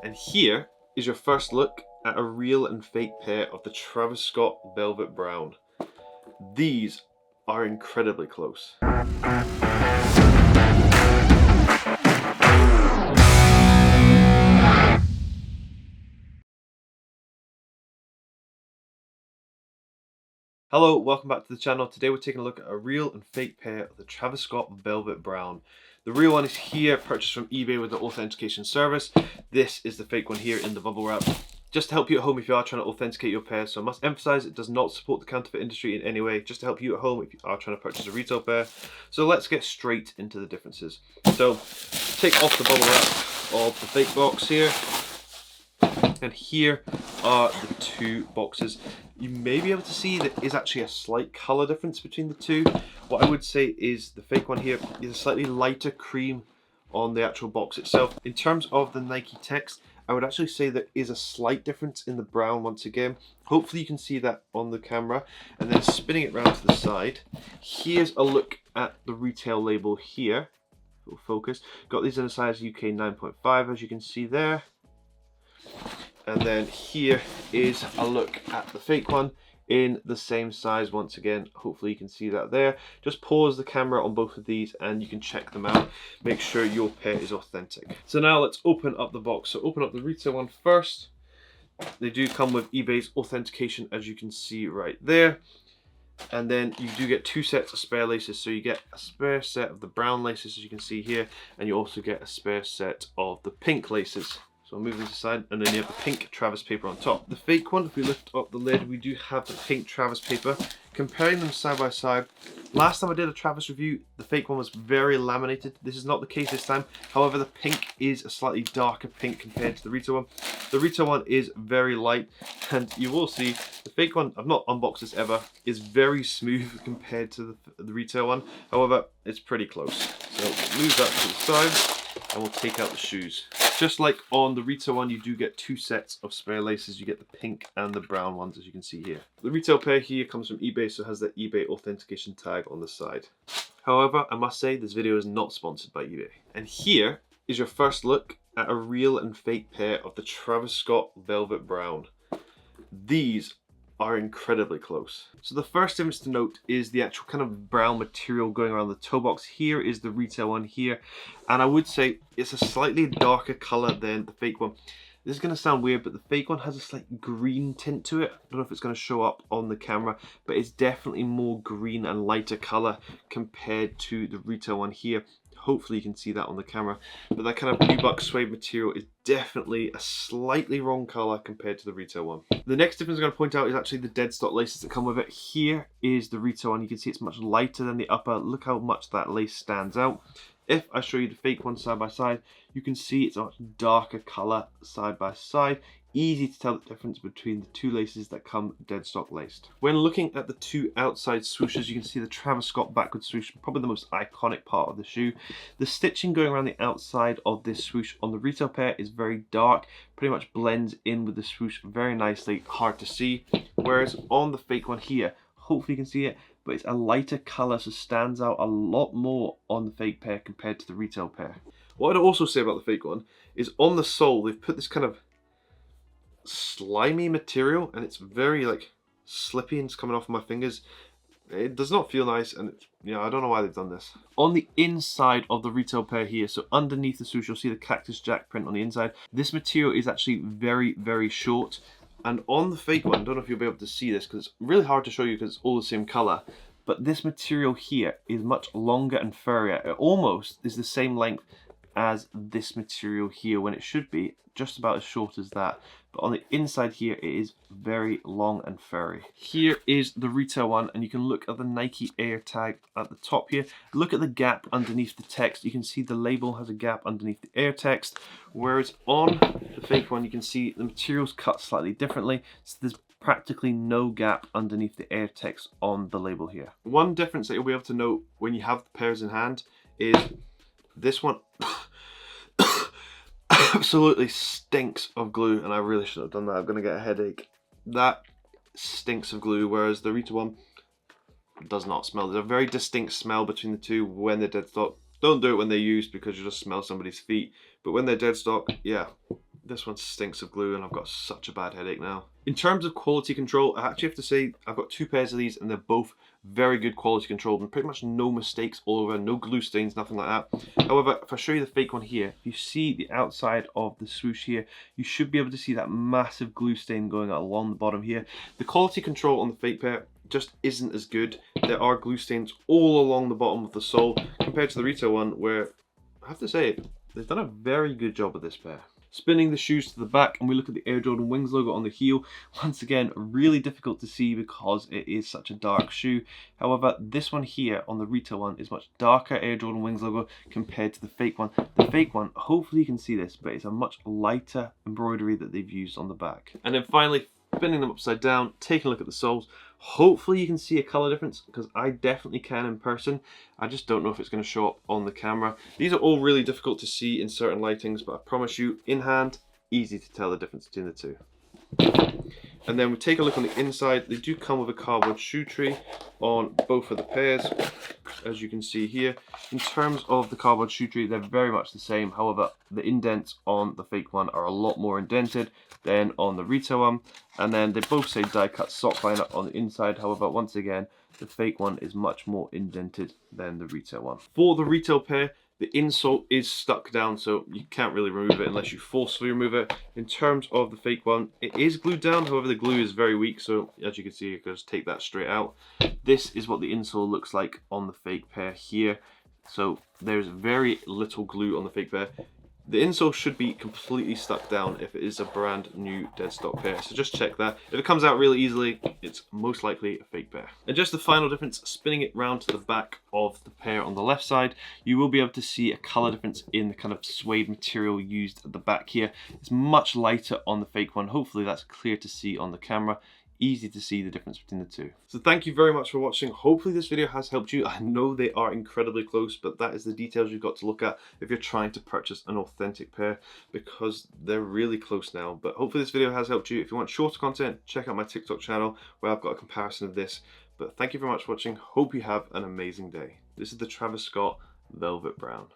And here is your first look at a real and fake pair of the Travis Scott Velvet Brown. These are incredibly close. Hello, welcome back to the channel. Today we're taking a look at a real and fake pair of the Travis Scott Velvet Brown. The real one is here, purchased from eBay with the authentication service. This is the fake one here in the bubble wrap. Just to help you at home if you are trying to authenticate your pair, so I must emphasize it does not support the counterfeit industry in any way, just to help you at home if you are trying to purchase a retail pair. So let's get straight into the differences. So take off the bubble wrap of the fake box here. And here are the two boxes. You may be able to see there is actually a slight color difference between the two. What I would say is the fake one here is a slightly lighter cream on the actual box itself. In terms of the Nike text, I would actually say there is a slight difference in the brown once again. Hopefully you can see that on the camera. And then spinning it around to the side, here's a look at the retail label here. It'll focus. Got these in a size UK 9.5 as you can see there. And then here is a look at the fake one in the same size once again. Hopefully you can see that there. Just pause the camera on both of these and you can check them out. Make sure your pair is authentic. So now let's open up the box. So open up the retail one first. They do come with eBay's authentication, as you can see right there. And then you do get two sets of spare laces. So you get a spare set of the brown laces, as you can see here, and you also get a spare set of the pink laces. So I'll move this aside, and then you have the pink Travis paper on top. The fake one, if we lift up the lid, we do have the pink Travis paper. Comparing them side by side, last time I did a Travis review, the fake one was very laminated. This is not the case this time. However, the pink is a slightly darker pink compared to the retail one. The retail one is very light, and you will see the fake one, I've not unboxed this ever, is very smooth compared to the retail one. However, it's pretty close. So move that to the side, and we'll take out the shoes. Just like on the retail one, you do get two sets of spare laces. You get the pink and the brown ones, as you can see here. The retail pair here comes from eBay, so it has the eBay authentication tag on the side. However, I must say this video is not sponsored by eBay. And here is your first look at a real and fake pair of the Travis Scott Velvet Brown. These are incredibly close. So the first difference to note is the actual kind of brown material going around the toe box. Here is the retail one here, and I would say it's a slightly darker color than the fake one. This is going to sound weird, but the fake one has a slight green tint to it. I don't know if it's going to show up on the camera, but it's definitely more green and lighter color compared to the retail one here. Hopefully you can see that on the camera, but that kind of nubuck suede material is definitely a slightly wrong color compared to the retail one. The next difference I'm going to point out is actually the dead stock laces that come with it. Here is the retail one. You can see it's much lighter than the upper. Look how much that lace stands out. If I show you the fake one side by side, you can see it's a much darker color side by side. Easy to tell the difference between the two laces that come dead stock laced. When looking at the two outside swooshes, you can see the Travis Scott backward swoosh, probably the most iconic part of the shoe. The stitching going around the outside of this swoosh on the retail pair is very dark, pretty much blends in with the swoosh very nicely, hard to see. Whereas on the fake one here, hopefully you can see it, but it's a lighter color, so stands out a lot more on the fake pair compared to the retail pair. What I'd also say about the fake one is on the sole, they've put this kind of slimy material, and it's very like slippy and it's coming off my fingers. It does not feel nice, and I don't know why they've done this. On the inside of the retail pair here, so underneath the swoosh, you'll see the Cactus Jack print on the inside. This material is actually very, very short. And on the fake one, I don't know if you'll be able to see this because it's really hard to show you because it's all the same color, but this material here is much longer and furrier. It almost is the same length as this material here when it should be just about as short as that. But on the inside here, it is very long and furry. Here is the retail one, and you can look at the Nike Air tag at the top here. Look at the gap underneath the text. You can see the label has a gap underneath the Air text, whereas on the fake one, you can see the material's cut slightly differently. So there's practically no gap underneath the Air text on the label here. One difference that you'll be able to note when you have the pairs in hand is this one absolutely stinks of glue, and I really shouldn't have done that. I'm gonna get a headache. That stinks of glue, whereas the retail one does not smell. There's a very distinct smell between the two when they're dead stock. Don't do it when they're used because you just smell somebody's feet. But when they're dead stock, yeah, This one stinks of glue and I've got such a bad headache now. In terms of quality control, I actually have to say I've got 2 pairs of these and they're both very good quality control and pretty much no mistakes all over, no glue stains, nothing like that. However, if I show you the fake one here, if you see the outside of the swoosh here, you should be able to see that massive glue stain going along the bottom here. The quality control on the fake pair just isn't as good. There are glue stains all along the bottom of the sole compared to the retail one, where I have to say they've done a very good job with this pair. Spinning the shoes to the back and we look at the Air Jordan Wings logo on the heel. Once again, really difficult to see because it is such a dark shoe. However, this one here on the retail one is much darker Air Jordan Wings logo compared to the fake one. The fake one, hopefully you can see this, but it's a much lighter embroidery that they've used on the back. And then finally, spinning them upside down, taking a look at the soles. Hopefully you can see a color difference, because I definitely can in person. I just don't know if it's going to show up on the camera. These are all really difficult to see in certain lightings, but I promise you, in hand, easy to tell the difference between the two. And then we take a look on the inside. They do come with a cardboard shoe tree on both of the pairs, as you can see here. In terms of the cardboard shoe tree, they're very much the same. However, the indents on the fake one are a lot more indented than on the retail one. And then they both say die cut sock liner on the inside. However, once again, the fake one is much more indented than the retail one. For the retail pair, the insole is stuck down, so you can't really remove it unless you forcefully remove it. In terms of the fake one, it is glued down. However, the glue is very weak, so as you can see, you can just take that straight out. This is what the insole looks like on the fake pair here. So there's very little glue on the fake pair. The insole should be completely stuck down if it is a brand new dead stock pair, so just check that. If it comes out really easily, it's most likely a fake pair. And just the final difference, spinning it round to the back of the pair on the left side, you will be able to see a color difference in the kind of suede material used at the back here. It's much lighter on the fake one. Hopefully that's clear to see on the camera. Easy to see the difference between the two. So thank you very much for watching. Hopefully this video has helped you. I know they are incredibly close, but that is the details you've got to look at if you're trying to purchase an authentic pair, because they're really close now. But hopefully this video has helped you. If you want shorter content, check out my TikTok channel where I've got a comparison of this. But thank you very much for watching. Hope you have an amazing day. This is the Travis Scott Velvet Brown.